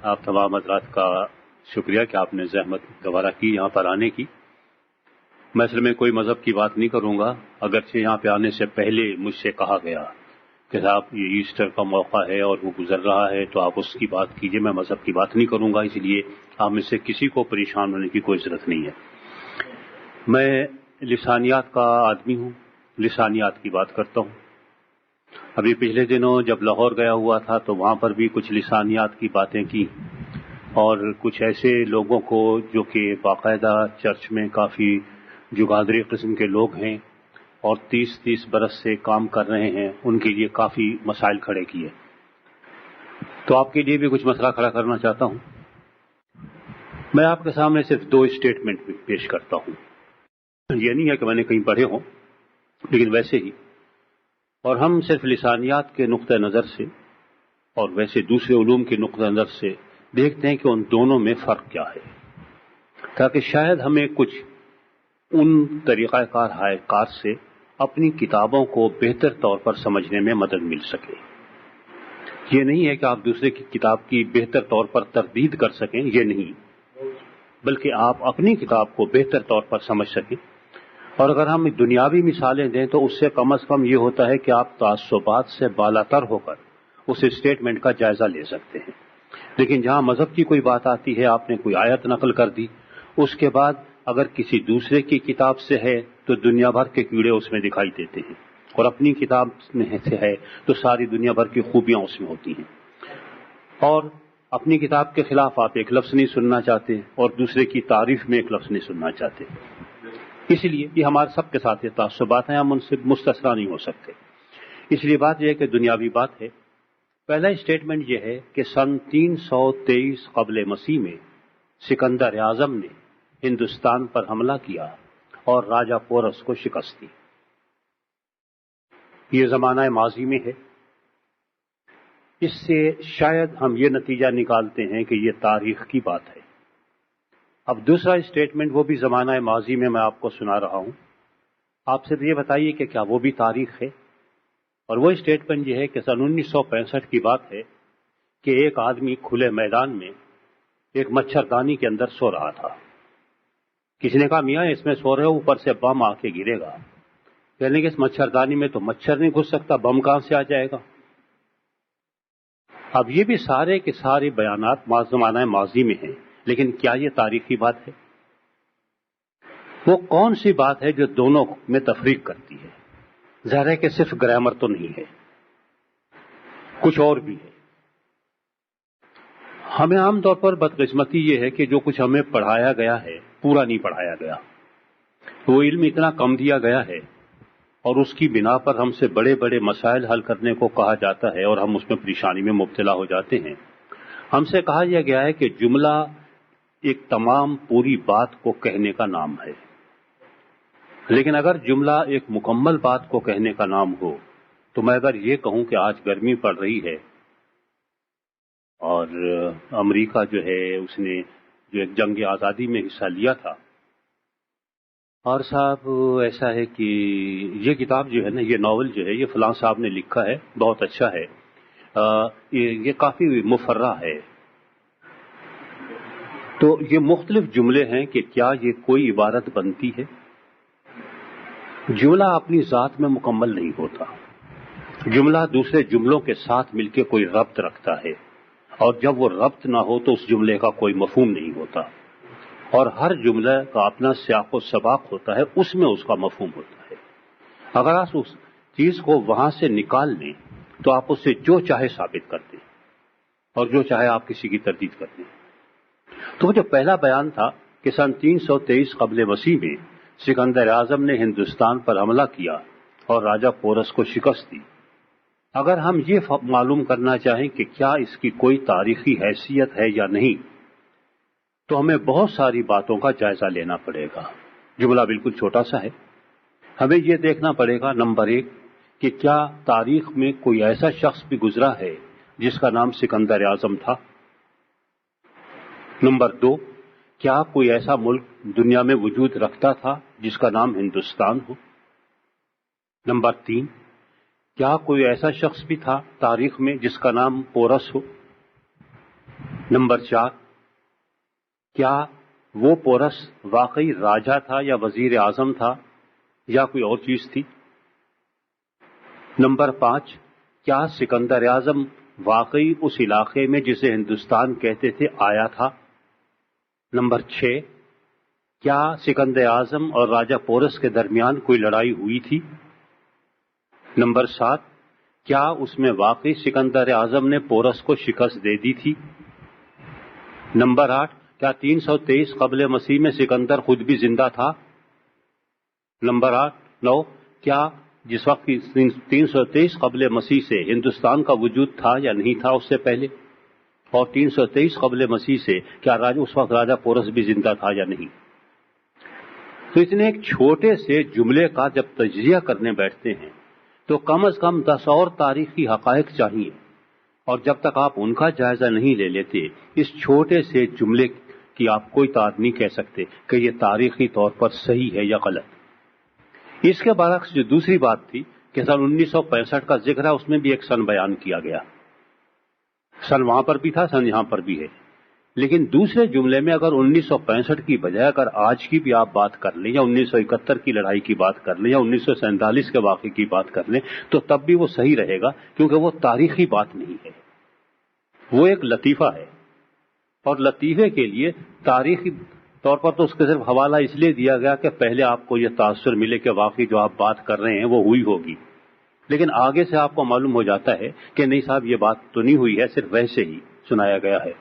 آپ تمام حضرات کا شکریہ کہ آپ نے زحمت گوارا کی یہاں پر آنے کی. میں اصل میں کوئی مذہب کی بات نہیں کروں گا، اگرچہ یہاں پہ آنے سے پہلے مجھ سے کہا گیا کہ صاحب یہ ایسٹر کا موقع ہے اور وہ گزر رہا ہے تو آپ اس کی بات کیجئے، میں مذہب کی بات نہیں کروں گا، اس لیے آپ میں سے کسی کو پریشان ہونے کی کوئی ضرورت نہیں ہے. میں لسانیات کا آدمی ہوں، لسانیات کی بات کرتا ہوں. ابھی پچھلے دنوں جب لاہور گیا ہوا تھا تو وہاں پر بھی کچھ لسانیات کی باتیں کی اور کچھ ایسے لوگوں کو جو کہ باقاعدہ چرچ میں کافی جگادری قسم کے لوگ ہیں اور 30 برس سے کام کر رہے ہیں، ان کے لیے کافی مسائل کھڑے کیے. تو آپ کے لیے بھی کچھ مسئلہ کھڑا کرنا چاہتا ہوں. میں آپ کے سامنے صرف 2 اسٹیٹمنٹ پیش کرتا ہوں. یہ نہیں ہے کہ میں نے کہیں پڑھے ہوں، لیکن ویسے ہی، اور ہم صرف لسانیات کے نقطہ نظر سے اور ویسے دوسرے علوم کے نقطہ نظر سے دیکھتے ہیں کہ ان دونوں میں فرق کیا ہے، تاکہ شاید ہمیں کچھ ان طریقہ کار سے اپنی کتابوں کو بہتر طور پر سمجھنے میں مدد مل سکے. یہ نہیں ہے کہ آپ دوسرے کی کتاب کی بہتر طور پر تردید کر سکیں، یہ نہیں، بلکہ آپ اپنی کتاب کو بہتر طور پر سمجھ سکیں. اور اگر ہم دنیاوی مثالیں دیں تو اس سے کم از کم یہ ہوتا ہے کہ آپ تعصبات سے بالاتر ہو کر اس اسٹیٹمنٹ کا جائزہ لے سکتے ہیں. لیکن جہاں مذہب کی کوئی بات آتی ہے، آپ نے کوئی آیت نقل کر دی، اس کے بعد اگر کسی دوسرے کی کتاب سے ہے تو دنیا بھر کے کیڑے اس میں دکھائی دیتے ہیں، اور اپنی کتاب میں سے ہے تو ساری دنیا بھر کی خوبیاں اس میں ہوتی ہیں. اور اپنی کتاب کے خلاف آپ ایک لفظ نہیں سننا چاہتے اور دوسرے کی تعریف میں ایک لفظ نہیں سننا چاہتے. اس لیے یہ ہمارے سب کے ساتھ یہ تعصبات ہیں، ہم ان سے مستثنی نہیں ہو سکتے. اس لیے بات یہ ہے کہ دنیاوی بات ہے. پہلا اسٹیٹمنٹ یہ ہے کہ سن 323 قبل مسیح میں سکندر اعظم نے ہندوستان پر حملہ کیا اور راجہ پورس کو شکست دی. یہ زمانہ ماضی میں ہے. اس سے شاید ہم یہ نتیجہ نکالتے ہیں کہ یہ تاریخ کی بات ہے. اب دوسرا اسٹیٹمنٹ وہ بھی زمانہ ماضی میں آپ کو سنا رہا ہوں. آپ صرف یہ بتائیے کہ کیا وہ بھی تاریخ ہے. اور وہ اسٹیٹمنٹ یہ ہے کہ سن 1965 کی بات ہے کہ ایک آدمی کھلے میدان میں ایک مچھردانی کے اندر سو رہا تھا. کسی نے کہا میاں اس میں سو رہے ہو، اوپر سے بم آ کے گرے گا. یعنی کہ اس مچھردانی میں تو مچھر نہیں گھس سکتا، بم کہاں سے آ جائے گا. اب یہ بھی سارے کے سارے بیانات زمانہ ماضی میں ہیں، لیکن کیا یہ تاریخی بات ہے؟ وہ کون سی بات ہے جو دونوں میں تفریق کرتی ہے؟ ظاہر ہے کہ صرف گرامر تو نہیں ہے، کچھ اور بھی ہے. ہمیں عام طور پر بدقسمتی یہ ہے کہ جو کچھ ہمیں پڑھایا گیا ہے پورا نہیں پڑھایا گیا. وہ علم اتنا کم دیا گیا ہے اور اس کی بنا پر ہم سے بڑے بڑے مسائل حل کرنے کو کہا جاتا ہے اور ہم اس میں پریشانی میں مبتلا ہو جاتے ہیں. ہم سے کہا یہ گیا ہے کہ جملہ ایک تمام پوری بات کو کہنے کا نام ہے، لیکن اگر جملہ ایک مکمل بات کو کہنے کا نام ہو تو میں اگر یہ کہوں کہ آج گرمی پڑ رہی ہے اور امریکہ جو ہے اس نے جو ایک جنگ آزادی میں حصہ لیا تھا، اور صاحب ایسا ہے کہ یہ کتاب جو ہے نا، یہ ناول جو ہے یہ فلاں صاحب نے لکھا ہے، بہت اچھا ہے، یہ کافی مفرح ہے. تو یہ مختلف جملے ہیں کہ کیا یہ کوئی عبارت بنتی ہے؟ جملہ اپنی ذات میں مکمل نہیں ہوتا. جملہ دوسرے جملوں کے ساتھ مل کے کوئی ربط رکھتا ہے، اور جب وہ ربط نہ ہو تو اس جملے کا کوئی مفہوم نہیں ہوتا. اور ہر جملے کا اپنا سیاق و سباق ہوتا ہے، اس میں اس کا مفہوم ہوتا ہے. اگر آپ اس چیز کو وہاں سے نکال لیں تو آپ اس سے جو چاہے ثابت کر دیں اور جو چاہے آپ کسی کی تردید کر دیں. تو جو پہلا بیان تھا کہ سن 323 قبل مسیح میں سکندر اعظم نے ہندوستان پر حملہ کیا اور راجہ پورس کو شکست دی، اگر ہم یہ معلوم کرنا چاہیں کہ کیا اس کی کوئی تاریخی حیثیت ہے یا نہیں تو ہمیں بہت ساری باتوں کا جائزہ لینا پڑے گا. جملہ بالکل چھوٹا سا ہے. ہمیں یہ دیکھنا پڑے گا نمبر 1 کہ کیا تاریخ میں کوئی ایسا شخص بھی گزرا ہے جس کا نام سکندر اعظم تھا. نمبر 2 کیا کوئی ایسا ملک دنیا میں وجود رکھتا تھا جس کا نام ہندوستان ہو. نمبر 3 کیا کوئی ایسا شخص بھی تھا تاریخ میں جس کا نام پورس ہو. نمبر 4، کیا وہ پورس واقعی راجا تھا یا وزیر اعظم تھا یا کوئی اور چیز تھی؟ نمبر 5، کیا سکندر اعظم واقعی اس علاقے میں جسے ہندوستان کہتے تھے آیا تھا؟ نمبر 6، کیا سکندر اعظم اور راجا پورس کے درمیان کوئی لڑائی ہوئی تھی؟ نمبر 7، کیا اس میں واقعی سکندر اعظم نے پورس کو شکست دے دی تھی؟ نمبر 8، کیا 323 قبل مسیح میں سکندر خود بھی زندہ تھا؟ نمبر 9، کیا جس وقت 323 قبل مسیح سے ہندوستان کا وجود تھا یا نہیں تھا اس سے پہلے؟ اور 323 قبل مسیح سے کیا اس وقت راجا پورس بھی زندہ تھا یا نہیں؟ تو اتنے ایک چھوٹے سے جملے کا جب تجزیہ کرنے بیٹھتے ہیں تو کم از کم 10 اور تاریخی حقائق چاہیے، اور جب تک آپ ان کا جائزہ نہیں لے لیتے اس چھوٹے سے جملے کی آپ کوئی تعداد نہیں کہہ سکتے کہ یہ تاریخی طور پر صحیح ہے یا غلط۔ اس کے برعکس جو دوسری بات تھی کہ سن 1965 کا ذکر ہے، اس میں بھی ایک سن بیان کیا گیا، سن وہاں پر بھی تھا، سن یہاں پر بھی ہے، لیکن دوسرے جملے میں اگر 1965 کی بجائے اگر آج کی بھی آپ بات کر لیں یا 1971 کی لڑائی کی بات کر لیں یا 1947 کے واقعے کی بات کر لیں تو تب بھی وہ صحیح رہے گا، کیونکہ وہ تاریخی بات نہیں ہے، وہ ایک لطیفہ ہے، اور لطیفے کے لیے تاریخی طور پر تو اس کے صرف حوالہ اس لیے دیا گیا کہ پہلے آپ کو یہ تاثر ملے کہ واقعی جو آپ بات کر رہے ہیں وہ ہوئی ہوگی، لیکن آگے سے آپ کو معلوم ہو جاتا ہے کہ نہیں صاحب یہ بات تو نہیں ہوئی ہے، صرف ویسے ہی سنایا گیا ہے۔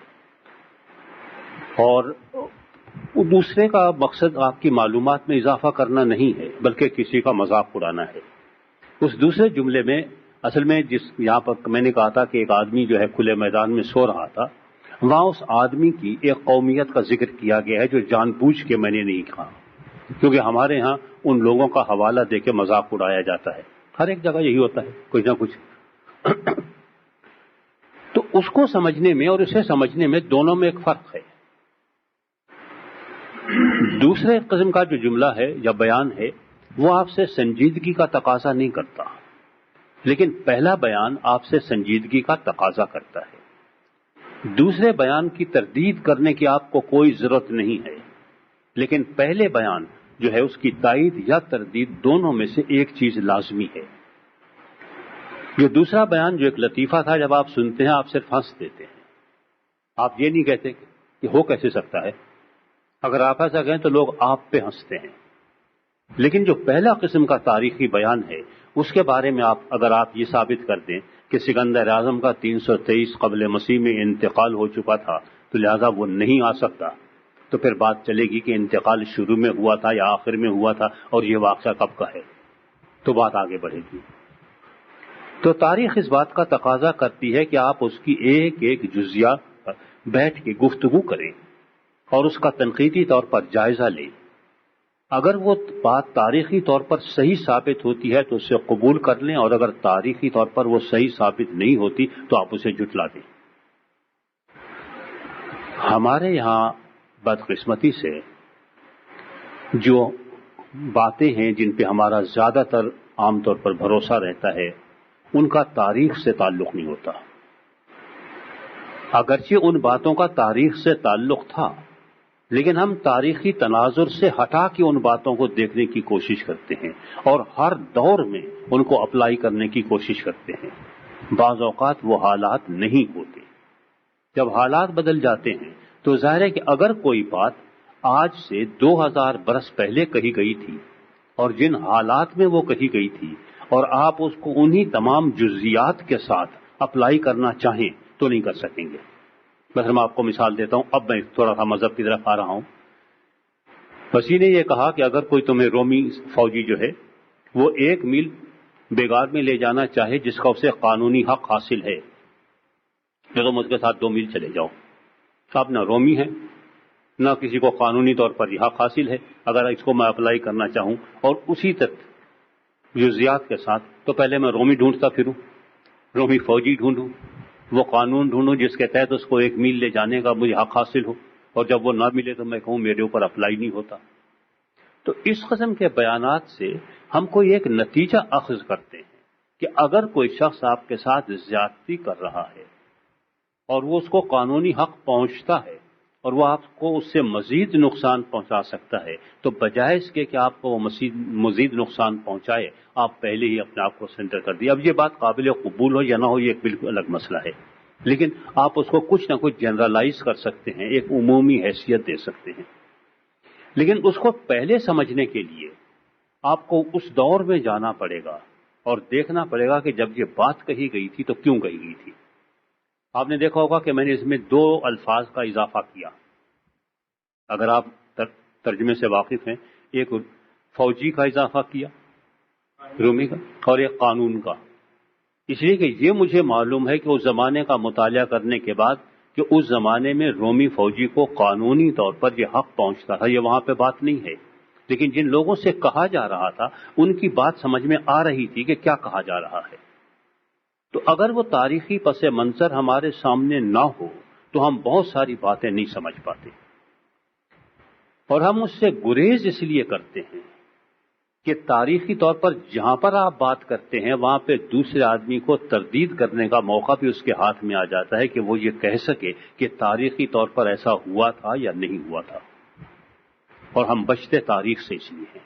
اور دوسرے کا مقصد آپ کی معلومات میں اضافہ کرنا نہیں ہے بلکہ کسی کا مذاق اڑانا ہے۔ اس دوسرے جملے میں اصل میں یہاں پر میں نے کہا تھا کہ ایک آدمی جو ہے کھلے میدان میں سو رہا تھا، وہاں اس آدمی کی ایک قومیت کا ذکر کیا گیا ہے جو جان بوجھ کے میں نے نہیں کہا، کیونکہ ہمارے ہاں ان لوگوں کا حوالہ دے کے مذاق اڑایا جاتا ہے، ہر ایک جگہ یہی ہوتا ہے کچھ نہ کچھ۔ تو اس کو سمجھنے میں اور اسے سمجھنے میں دونوں میں ایک فرق ہے۔ دوسرے قسم کا جو جملہ ہے یا بیان ہے وہ آپ سے سنجیدگی کا تقاضا نہیں کرتا، لیکن پہلا بیان آپ سے سنجیدگی کا تقاضا کرتا ہے۔ دوسرے بیان کی تردید کرنے کی آپ کو کوئی ضرورت نہیں ہے، لیکن پہلے بیان جو ہے اس کی تائید یا تردید دونوں میں سے ایک چیز لازمی ہے۔ یہ دوسرا بیان جو ایک لطیفہ تھا، جب آپ سنتے ہیں آپ صرف ہنس دیتے ہیں، آپ یہ نہیں کہتے کہ ہو کیسے سکتا ہے، اگر آپ ایسا کہیں تو لوگ آپ پہ ہنستے ہیں، لیکن جو پہلا قسم کا تاریخی بیان ہے اس کے بارے میں اگر آپ یہ ثابت کر دیں کہ سکندر اعظم کا 323 قبل مسیح میں انتقال ہو چکا تھا تو لہذا وہ نہیں آ سکتا، تو پھر بات چلے گی کہ انتقال شروع میں ہوا تھا یا آخر میں ہوا تھا اور یہ واقعہ کب کا ہے، تو بات آگے بڑھے گی۔ تو تاریخ اس بات کا تقاضا کرتی ہے کہ آپ اس کی ایک ایک جزیہ بیٹھ کے گفتگو کریں اور اس کا تنقیدی طور پر جائزہ لیں۔ اگر وہ بات تاریخی طور پر صحیح ثابت ہوتی ہے تو اسے قبول کر لیں، اور اگر تاریخی طور پر وہ صحیح ثابت نہیں ہوتی تو آپ اسے جھٹلا دیں۔ ہمارے یہاں بدقسمتی سے جو باتیں ہیں جن پہ ہمارا زیادہ تر عام طور پر بھروسہ رہتا ہے ان کا تاریخ سے تعلق نہیں ہوتا، اگرچہ ان باتوں کا تاریخ سے تعلق تھا، لیکن ہم تاریخی تناظر سے ہٹا کے ان باتوں کو دیکھنے کی کوشش کرتے ہیں اور ہر دور میں ان کو اپلائی کرنے کی کوشش کرتے ہیں۔ بعض اوقات وہ حالات نہیں ہوتے، جب حالات بدل جاتے ہیں تو ظاہر ہے کہ اگر کوئی بات آج سے 2000 برس پہلے کہی گئی تھی اور جن حالات میں وہ کہی گئی تھی اور آپ اس کو انہی تمام جزیات کے ساتھ اپلائی کرنا چاہیں تو نہیں کر سکیں گے۔ مثلا میں آپ کو مثال دیتا ہوں، اب میں تھوڑا سا مذہب کی طرف آ رہا ہوں۔ مسیح نے یہ کہا کہ اگر کوئی تمہیں رومی فوجی جو ہے وہ 1 میل بیگار میں لے جانا چاہے جس کا اسے قانونی حق حاصل ہے تو تم اس کے ساتھ 2 میل چلے جاؤ۔ آپ نہ رومی ہیں نہ کسی کو قانونی طور پر یہ حق حاصل ہے، اگر اس کو میں اپلائی کرنا چاہوں اور اسی تک جزیات کے ساتھ تو پہلے میں رومی ڈھونڈتا پھروں، رومی فوجی ڈھونڈوں، وہ قانون ڈھونڈوں جس کے تحت اس کو 1 میل لے جانے کا مجھے حق حاصل ہو، اور جب وہ نہ ملے تو میں کہوں میرے اوپر اپلائی نہیں ہوتا۔ تو اس قسم کے بیانات سے ہم کوئی ایک نتیجہ اخذ کرتے ہیں کہ اگر کوئی شخص آپ کے ساتھ زیادتی کر رہا ہے اور وہ اس کو قانونی حق پہنچتا ہے اور وہ آپ کو اس سے مزید نقصان پہنچا سکتا ہے، تو بجائے اس کے کہ آپ کو وہ مزید نقصان پہنچائے، آپ پہلے ہی اپنے آپ کو سینٹر کر دیں۔ اب یہ بات قابل قبول ہو یا نہ ہو، یہ ایک بالکل الگ مسئلہ ہے، لیکن آپ اس کو کچھ نہ کچھ جنرلائز کر سکتے ہیں، ایک عمومی حیثیت دے سکتے ہیں۔ لیکن اس کو پہلے سمجھنے کے لیے آپ کو اس دور میں جانا پڑے گا اور دیکھنا پڑے گا کہ جب یہ بات کہی گئی تھی تو کیوں کہی گئی تھی۔ آپ نے دیکھا ہوگا کہ میں نے اس میں 2 الفاظ کا اضافہ کیا، اگر آپ ترجمے سے واقف ہیں، ایک فوجی کا اضافہ کیا رومی کا، اور ایک قانون کا، اس لیے کہ یہ مجھے معلوم ہے کہ اس زمانے کا مطالعہ کرنے کے بعد کہ اس زمانے میں رومی فوجی کو قانونی طور پر یہ حق پہنچتا تھا، یہ وہاں پہ بات نہیں ہے، لیکن جن لوگوں سے کہا جا رہا تھا ان کی بات سمجھ میں آ رہی تھی کہ کیا کہا جا رہا ہے۔ تو اگر وہ تاریخی پس منظر ہمارے سامنے نہ ہو تو ہم بہت ساری باتیں نہیں سمجھ پاتے، اور ہم اس سے گریز اس لیے کرتے ہیں کہ تاریخی طور پر جہاں پر آپ بات کرتے ہیں وہاں پہ دوسرے آدمی کو تردید کرنے کا موقع بھی اس کے ہاتھ میں آ جاتا ہے کہ وہ یہ کہہ سکے کہ تاریخی طور پر ایسا ہوا تھا یا نہیں ہوا تھا، اور ہم بچتے تاریخ سے اس لیے ہیں۔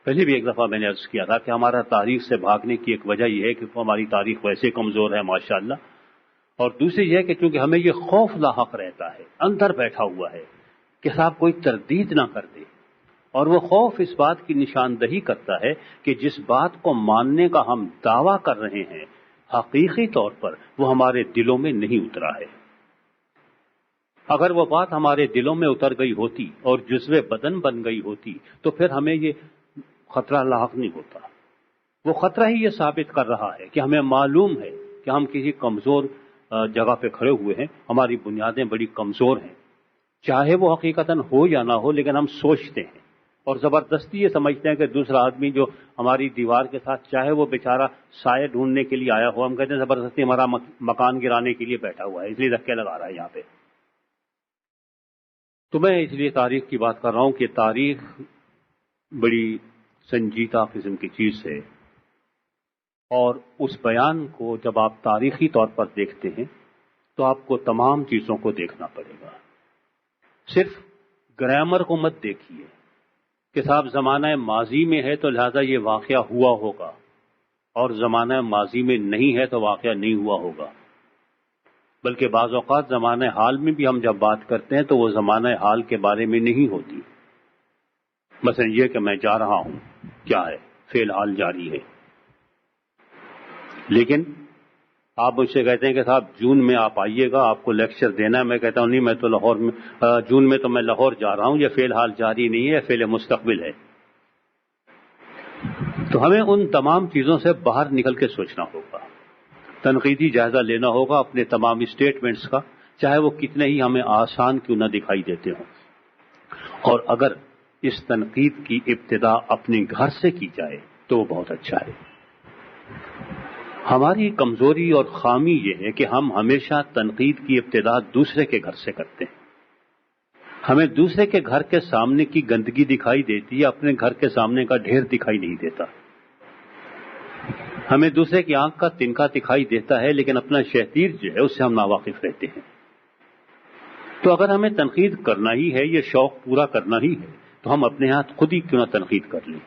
پہلے بھی ایک دفعہ میں نے عرض کیا تھا کہ ہمارا تاریخ سے بھاگنے کی ایک وجہ یہ ہے کہ ہماری تاریخ ویسے کمزور ہے ماشاءاللہ، اور دوسری یہ ہے کہ چونکہ ہمیں یہ خوف لاحق رہتا ہے، اندر بیٹھا ہوا ہے کہ صاحب کوئی تردید نہ کر دے، اور وہ خوف اس بات کی نشاندہی کرتا ہے کہ جس بات کو ماننے کا ہم دعویٰ کر رہے ہیں حقیقی طور پر وہ ہمارے دلوں میں نہیں اترا ہے۔ اگر وہ بات ہمارے دلوں میں اتر گئی ہوتی اور جزو بدن بن گئی ہوتی تو پھر ہمیں یہ خطرہ لاحق نہیں ہوتا۔ وہ خطرہ ہی یہ ثابت کر رہا ہے کہ ہمیں معلوم ہے کہ ہم کسی کمزور جگہ پہ کھڑے ہوئے ہیں، ہماری بنیادیں بڑی کمزور ہیں، چاہے وہ حقیقتاً ہو یا نہ ہو، لیکن ہم سوچتے ہیں اور زبردستی یہ سمجھتے ہیں کہ دوسرا آدمی جو ہماری دیوار کے ساتھ، چاہے وہ بیچارہ سائے ڈھونڈنے کے لیے آیا ہو، ہم کہتے ہیں زبردستی ہمارا مکان گرانے کے لیے بیٹھا ہوا ہے، اس لیے دھکے لگا رہا ہے یہاں پہ۔ تو میں اس لیے تاریخ کی بات کر رہا ہوں کہ تاریخ بڑی سنجیدہ قسم کی چیز ہے، اور اس بیان کو جب آپ تاریخی طور پر دیکھتے ہیں تو آپ کو تمام چیزوں کو دیکھنا پڑے گا، صرف گرامر کو مت دیکھیے کہ صاحب زمانہ ماضی میں ہے تو لہذا یہ واقعہ ہوا ہوگا، اور زمانہ ماضی میں نہیں ہے تو واقعہ نہیں ہوا ہوگا، بلکہ بعض اوقات زمانہ حال میں بھی ہم جب بات کرتے ہیں تو وہ زمانہ حال کے بارے میں نہیں ہوتی۔ مثلا یہ کہ میں جا رہا ہوں، کیا ہے؟ فی الحال جاری ہے، لیکن آپ مجھ سے کہتے ہیں کہ صاحب جون میں آپ آئیے گا، آپ کو لیکچر دینا ہے، میں کہتا ہوں نہیں، میں تو لاہور میں جون میں تو میں لاہور جا رہا ہوں، یہ فی الحال جاری نہیں ہے، فعل مستقبل ہے۔ تو ہمیں ان تمام چیزوں سے باہر نکل کے سوچنا ہوگا، تنقیدی جائزہ لینا ہوگا اپنے تمام اسٹیٹمنٹس کا، چاہے وہ کتنے ہی ہمیں آسان کیوں نہ دکھائی دیتے ہوں، اور اگر اس تنقید کی ابتدا اپنے گھر سے کی جائے تو وہ بہت اچھا ہے۔ ہماری کمزوری اور خامی یہ ہے کہ ہم ہمیشہ تنقید کی ابتدا دوسرے کے گھر سے کرتے ہیں، ہمیں دوسرے کے گھر کے سامنے کی گندگی دکھائی دیتی ہے، اپنے گھر کے سامنے کا ڈھیر دکھائی نہیں دیتا، ہمیں دوسرے کی آنکھ کا تنکا دکھائی دیتا ہے لیکن اپنا شہتیر جو ہے اس سے ہم ناواقف رہتے ہیں۔ تو اگر ہمیں تنقید کرنا ہی ہے، یہ شوق پورا کرنا ہی ہے، تو ہم اپنے ہاتھ خود ہی کیوں نہ تنقید کر لیں،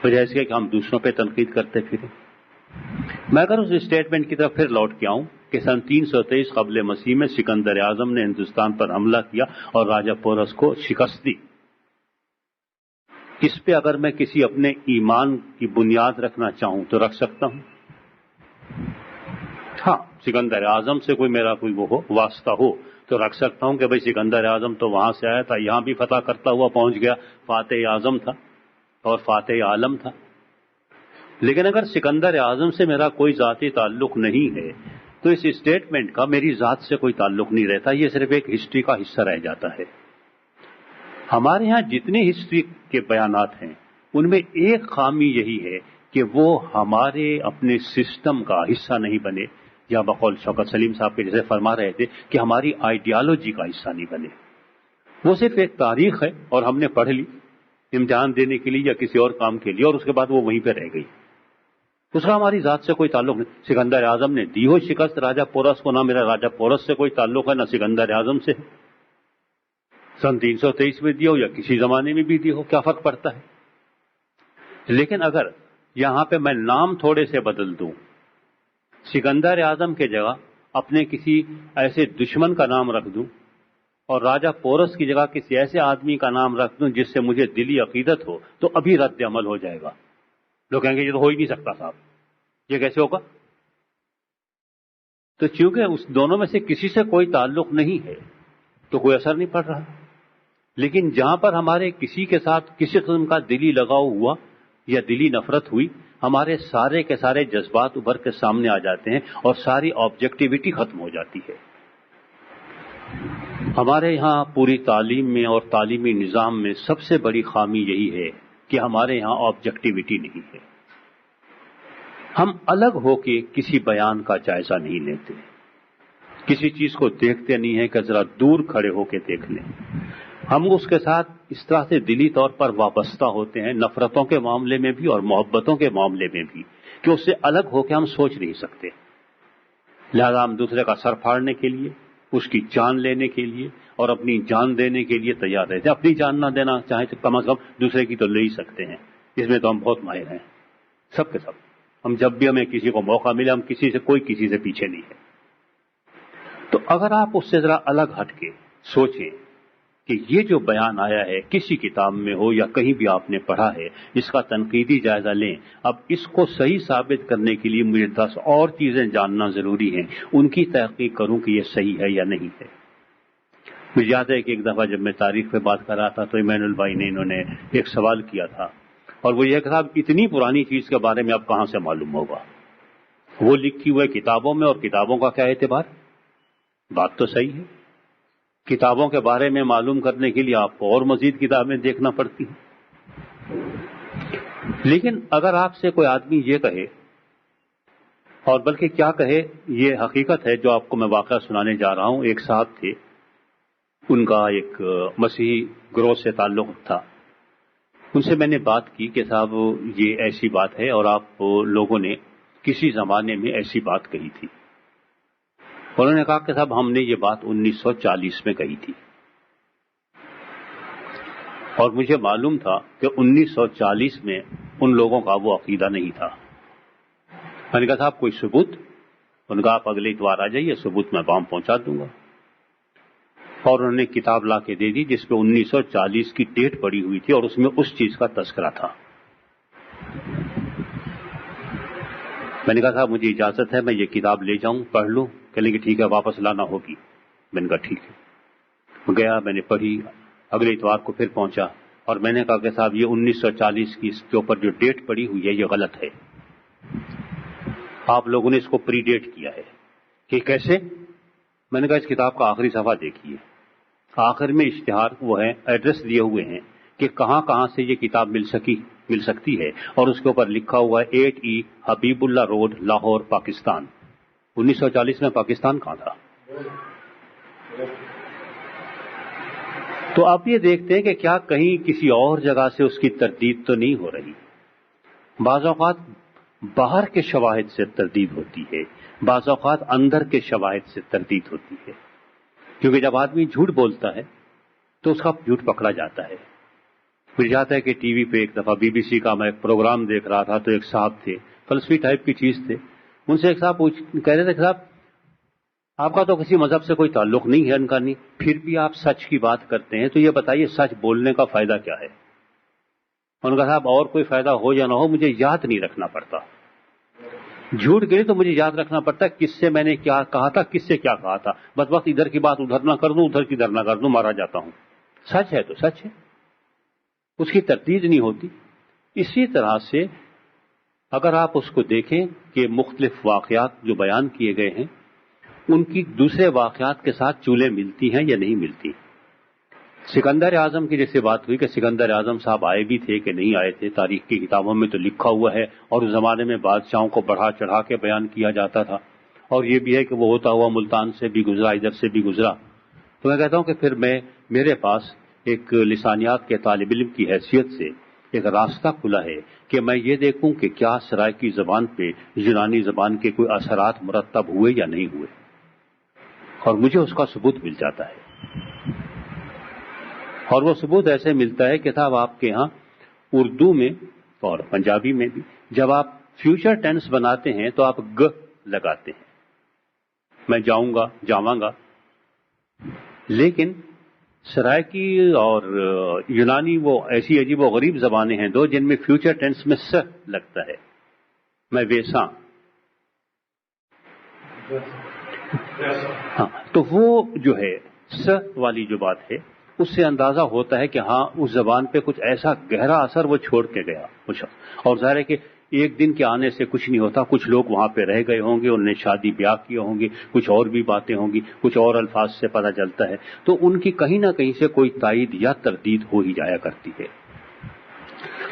بجائے اس کے کہ ہم دوسروں پہ تنقید کرتے پھریں۔ میں اگر اس اسٹیٹمنٹ کی طرف پھر لوٹ کے آؤں کہ سن 323 قبل مسیح میں سکندر اعظم نے ہندوستان پر حملہ کیا اور راجہ پورس کو شکست دی، اس پہ اگر میں کسی اپنے ایمان کی بنیاد رکھنا چاہوں تو رکھ سکتا ہوں۔ ہاں، سکندر اعظم سے کوئی میرا کوئی وہ واسطہ ہو تو رکھ سکتا ہوں کہ بھئی سکندر اعظم تو وہاں سے آیا تھا، یہاں بھی فتح کرتا ہوا پہنچ گیا، فاتح اعظم تھا اور فاتح عالم تھا۔ لیکن اگر سکندر اعظم سے میرا کوئی ذاتی تعلق نہیں ہے تو اس اسٹیٹمنٹ کا میری ذات سے کوئی تعلق نہیں رہتا، یہ صرف ایک ہسٹری کا حصہ رہ جاتا ہے۔ ہمارے ہاں جتنے ہسٹری کے بیانات ہیں ان میں ایک خامی یہی ہے کہ وہ ہمارے اپنے سسٹم کا حصہ نہیں بنے، یا بقول شوکت سلیم صاحب کے جیسے فرما رہے تھے کہ ہماری آئیڈیالوجی کا حصہ نہیں بنے۔ وہ صرف ایک تاریخ ہے اور ہم نے پڑھ لی امتحان دینے کے لیے یا کسی اور کام کے لیے، اور اس کے بعد وہ وہیں پہ رہ گئی۔ اس کا ہماری ذات سے کوئی تعلق نہیں. سکندر اعظم نے دی ہو شکست راجہ پورس کو، نہ میرا راجہ پورس سے کوئی تعلق ہے نہ سکندر اعظم سے. سن 323 میں دی ہو یا کسی زمانے میں بھی دی ہو، کیا فرق پڑتا ہے؟ لیکن اگر یہاں پہ میں نام تھوڑے سے بدل دوں، سکندر اعظم کے جگہ اپنے کسی ایسے دشمن کا نام رکھ دوں اور راجہ پورس کی جگہ کسی ایسے آدمی کا نام رکھ دوں جس سے مجھے دلی عقیدت ہو، تو ابھی رد عمل ہو جائے گا. لوگ کہیں گے یہ تو ہو ہی نہیں سکتا صاحب، یہ کیسے ہوگا؟ تو چونکہ اس دونوں میں سے کسی سے کوئی تعلق نہیں ہے تو کوئی اثر نہیں پڑ رہا. لیکن جہاں پر ہمارے کسی کے ساتھ کسی قسم کا دلی لگاؤ ہوا یا دلی نفرت ہوئی، ہمارے سارے کے سارے جذبات ابھر کے سامنے آ جاتے ہیں اور ساری آبجیکٹیوٹی ختم ہو جاتی ہے. ہمارے یہاں پوری تعلیم میں اور تعلیمی نظام میں سب سے بڑی خامی یہی ہے کہ ہمارے یہاں آبجیکٹیوٹی نہیں ہے. ہم الگ ہو کے کسی بیان کا جائزہ نہیں لیتے، کسی چیز کو دیکھتے نہیں ہیں کہ ذرا دور کھڑے ہو کے دیکھ لیں. ہم اس کے ساتھ اس طرح سے دلی طور پر وابستہ ہوتے ہیں، نفرتوں کے معاملے میں بھی اور محبتوں کے معاملے میں بھی، کہ اس سے الگ ہو کے ہم سوچ نہیں سکتے. لہذا ہم دوسرے کا سر پھاڑنے کے لیے، اس کی جان لینے کے لیے اور اپنی جان دینے کے لیے تیار رہتے ہیں. اپنی جان نہ دینا چاہیں تو کم از کم دوسرے کی تو لے ہی سکتے ہیں. اس میں تو ہم بہت ماہر ہیں سب کے سب. ہم جب بھی ہمیں کسی کو موقع ملے، ہم کوئی کسی سے پیچھے نہیں ہے. تو اگر آپ اس سے ذرا الگ ہٹ کے سوچیں کہ یہ جو بیان آیا ہے کسی کتاب میں ہو یا کہیں بھی آپ نے پڑھا ہے، اس کا تنقیدی جائزہ لیں. اب اس کو صحیح ثابت کرنے کے لیے مجھے 10 اور چیزیں جاننا ضروری ہیں، ان کی تحقیق کروں کہ یہ صحیح ہے یا نہیں ہے. مجھے یاد ہے کہ ایک دفعہ جب میں تاریخ پہ بات کر رہا تھا تو ایمینول بھائی نے انہوں نے ایک سوال کیا تھا، اور وہ یہ کہ صاحب اتنی پرانی چیز کے بارے میں اب کہاں سے معلوم ہوگا؟ وہ لکھی ہوئے کتابوں میں، اور کتابوں کا کیا اعتبار؟ بات تو صحیح ہے، کتابوں کے بارے میں معلوم کرنے کے لیے آپ کو اور مزید کتابیں دیکھنا پڑتی ہیں. لیکن اگر آپ سے کوئی آدمی یہ کہے، اور بلکہ کیا کہے، یہ حقیقت ہے جو آپ کو میں واقعہ سنانے جا رہا ہوں. ایک صاحب تھے، ان کا ایک مسیحی گروہ سے تعلق تھا. ان سے میں نے بات کی کہ صاحب یہ ایسی بات ہے اور آپ لوگوں نے کسی زمانے میں ایسی بات کہی تھی. انہوں نے کہا کہ صاحب ہم نے یہ بات 1940 میں کہی تھی، اور مجھے معلوم تھا کہ 1940 میں ان لوگوں کا وہ عقیدہ نہیں تھا. میں نے کہا صاحب کوئی ثبوت؟ انہوں نے کہا آپ اگلے اتوار آ جائیے، ثبوت میں وہاں پہنچا دوں گا. اور انہوں نے کتاب لا کے دے دی جس پہ 1940 کی ڈیٹ پڑی ہوئی تھی اور اس میں اس چیز کا تذکرہ تھا. میں نے کہا صاحب مجھے اجازت ہے میں یہ کتاب لے جاؤں، پڑھ لوں؟ کہنے کہ ٹھیک ہے، واپس لانا ہوگی. میں نے کہا ٹھیک ہے. میں گیا، میں نے پڑھی، اگلے اتوار کو پھر پہنچا اور میں نے کہا کہ صاحب یہ 1940 کی اس کے اوپر جو ڈیٹ پڑی ہوئی ہے یہ غلط ہے، آپ لوگوں نے اس کو پری ڈیٹ کیا ہے. کہ کیسے؟ میں نے کہا اس کتاب کا آخری صفحہ دیکھیے، آخر میں اشتہار وہ ہے، ایڈریس دیے ہوئے ہیں کہ کہاں کہاں سے یہ کتاب مل سکتی ہے، اور اس کے اوپر لکھا ہوا ہے 8E حبیب اللہ روڈ، لاہور، پاکستان. 1940 میں پاکستان کہاں تھا؟ تو آپ یہ دیکھتے ہیں کہ کیا کہیں کسی اور جگہ سے اس کی تردید تو نہیں ہو رہی. بعض اوقات باہر کے شواہد سے تردید ہوتی ہے، بعض اوقات اندر کے شواہد سے تردید ہوتی ہے. کیونکہ جب آدمی جھوٹ بولتا ہے تو اس کا جھوٹ پکڑا جاتا ہے. مجھے یاد ہے کہ ٹی وی پہ ایک دفعہ BBC کا میں ایک پروگرام دیکھ رہا تھا تو ایک صاحب تھے، فلسفی ٹائپ کی چیز تھے. ان سے ایک صاحب کہہ رہے تھے کہ صاحب آپ کا تو کسی مذہب سے کوئی تعلق نہیں ہے، ان کا نہیں، پھر بھی آپ سچ کی بات کرتے ہیں، تو یہ بتائیے سچ بولنے کا فائدہ کیا ہے؟ ان کا صاحب اور کوئی فائدہ ہو یا نہ ہو مجھے یاد نہیں رکھنا پڑتا. جھوٹ کے لیے تو مجھے یاد رکھنا پڑتا ہے کس سے میں نے کیا کہا تھا، کس سے کیا کہا تھا. بس وقت ادھر کی بات ادھر نہ کر دوں، ادھر کی ادھر نہ کر دوں، مارا جاتا ہوں. سچ ہے تو سچ ہے، اس کی تردید نہیں ہوتی. اسی طرح سے اگر آپ اس کو دیکھیں کہ مختلف واقعات جو بیان کیے گئے ہیں ان کی دوسرے واقعات کے ساتھ چولیں ملتی ہیں یا نہیں ملتی. سکندر اعظم کی جیسے بات ہوئی کہ سکندر اعظم صاحب آئے بھی تھے کہ نہیں آئے تھے، تاریخ کی کتابوں میں تو لکھا ہوا ہے، اور اس زمانے میں بادشاہوں کو بڑھا چڑھا کے بیان کیا جاتا تھا. اور یہ بھی ہے کہ وہ ہوتا ہوا ملتان سے بھی گزرا، ادھر سے بھی گزرا. تو میں کہتا ہوں کہ پھر میرے پاس ایک لسانیات کے طالب علم کی حیثیت سے ایک راستہ کھلا ہے کہ میں یہ دیکھوں کہ کیا سرائیکی زبان پہ یونانی زبان کے کوئی اثرات مرتب ہوئے یا نہیں ہوئے، اور مجھے اس کا ثبوت مل جاتا ہے۔ اور وہ ثبوت ایسے ملتا ہے کہ صاحب آپ کے ہاں اردو میں اور پنجابی میں بھی جب آپ فیوچر ٹینس بناتے ہیں تو آپ گ لگاتے ہیں، میں جاؤں گا، جاواں گا، لیکن سرائیکی اور یونانی وہ ایسی عجیب و غریب زبانیں ہیں دو جن میں فیوچر ٹینس میں س لگتا ہے، میں ویسا، ہاں، تو وہ جو ہے س والی جو بات ہے اس سے اندازہ ہوتا ہے کہ ہاں اس زبان پہ کچھ ایسا گہرا اثر وہ چھوڑ کے گیا کچھ، اور ظاہر ہے کہ ایک دن کے آنے سے کچھ نہیں ہوتا، کچھ لوگ وہاں پہ رہ گئے ہوں گے، انہوں نے شادی بیاہ کیے ہوں گے، کچھ اور بھی باتیں ہوں گی، کچھ اور الفاظ سے پتہ چلتا ہے، تو ان کی کہیں نہ کہیں سے کوئی تائید یا تردید ہو ہی جایا کرتی ہے۔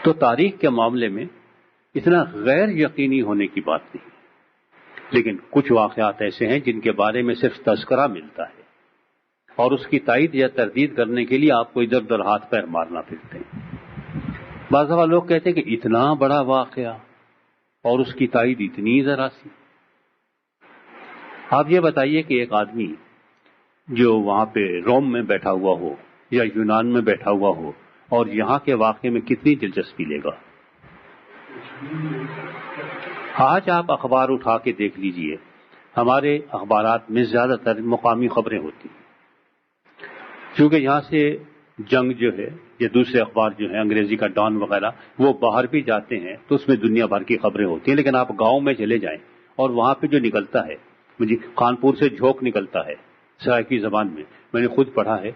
تو تاریخ کے معاملے میں اتنا غیر یقینی ہونے کی بات نہیں، لیکن کچھ واقعات ایسے ہیں جن کے بارے میں صرف تذکرہ ملتا ہے اور اس کی تائید یا تردید کرنے کے لیے آپ کو ادھر ادھر ہاتھ پیر مارنا پھرتے ہیں۔ بعض دفعہ لوگ کہتے ہیں کہ اتنا بڑا واقعہ اور اس کی تائید اتنی ذرا سی۔ آپ یہ بتائیے کہ ایک آدمی جو وہاں پہ روم میں بیٹھا ہوا ہو یا یونان میں بیٹھا ہوا ہو اور یہاں کے واقعے میں کتنی دلچسپی لے گا؟ آج آپ اخبار اٹھا کے دیکھ لیجئے، ہمارے اخبارات میں زیادہ تر مقامی خبریں ہوتی ہیں، کیونکہ یہاں سے جنگ جو ہے یا دوسرے اخبار جو ہیں انگریزی کا ڈان وغیرہ وہ باہر بھی جاتے ہیں تو اس میں دنیا بھر کی خبریں ہوتی ہیں، لیکن آپ گاؤں میں چلے جائیں اور وہاں پہ جو نکلتا ہے، مجھے کانپور سے جھوک نکلتا ہے سرائیکی زبان میں نے خود پڑھا ہے،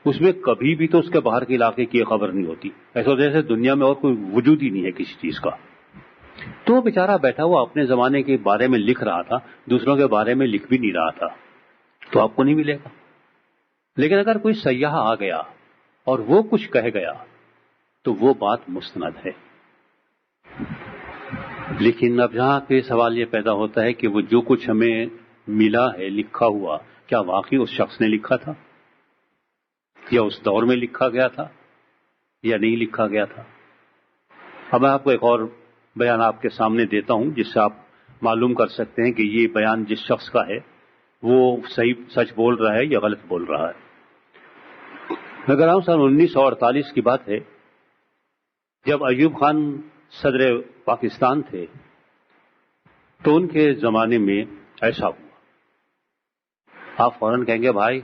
اس میں کبھی بھی تو اس کے باہر کے علاقے کی خبر نہیں ہوتی، ایسا جیسے دنیا میں اور کوئی وجود ہی نہیں ہے کسی چیز کا۔ تو وہ بیچارہ بیٹھا ہوا اپنے زمانے کے بارے میں لکھ رہا تھا، دوسروں کے بارے میں لکھ بھی نہیں رہا تھا، تو آپ کو نہیں ملے گا۔ لیکن اگر کوئی سیاح آ گیا اور وہ کچھ کہہ گیا تو وہ بات مستند ہے۔ لیکن اب یہاں پہ سوال یہ پیدا ہوتا ہے کہ وہ جو کچھ ہمیں ملا ہے لکھا ہوا، کیا واقعی اس شخص نے لکھا تھا یا اس دور میں لکھا گیا تھا یا نہیں لکھا گیا تھا؟ اب میں آپ کو ایک اور بیان آپ کے سامنے دیتا ہوں جس سے آپ معلوم کر سکتے ہیں کہ یہ بیان جس شخص کا ہے وہ صحیح سچ بول رہا ہے یا غلط بول رہا ہے۔ میں کہہ رہا ہوں سن 1948 کی بات ہے، جب ایوب خان صدر پاکستان تھے تو ان کے زمانے میں ایسا ہوا۔ آپ فوراً کہیں گے بھائی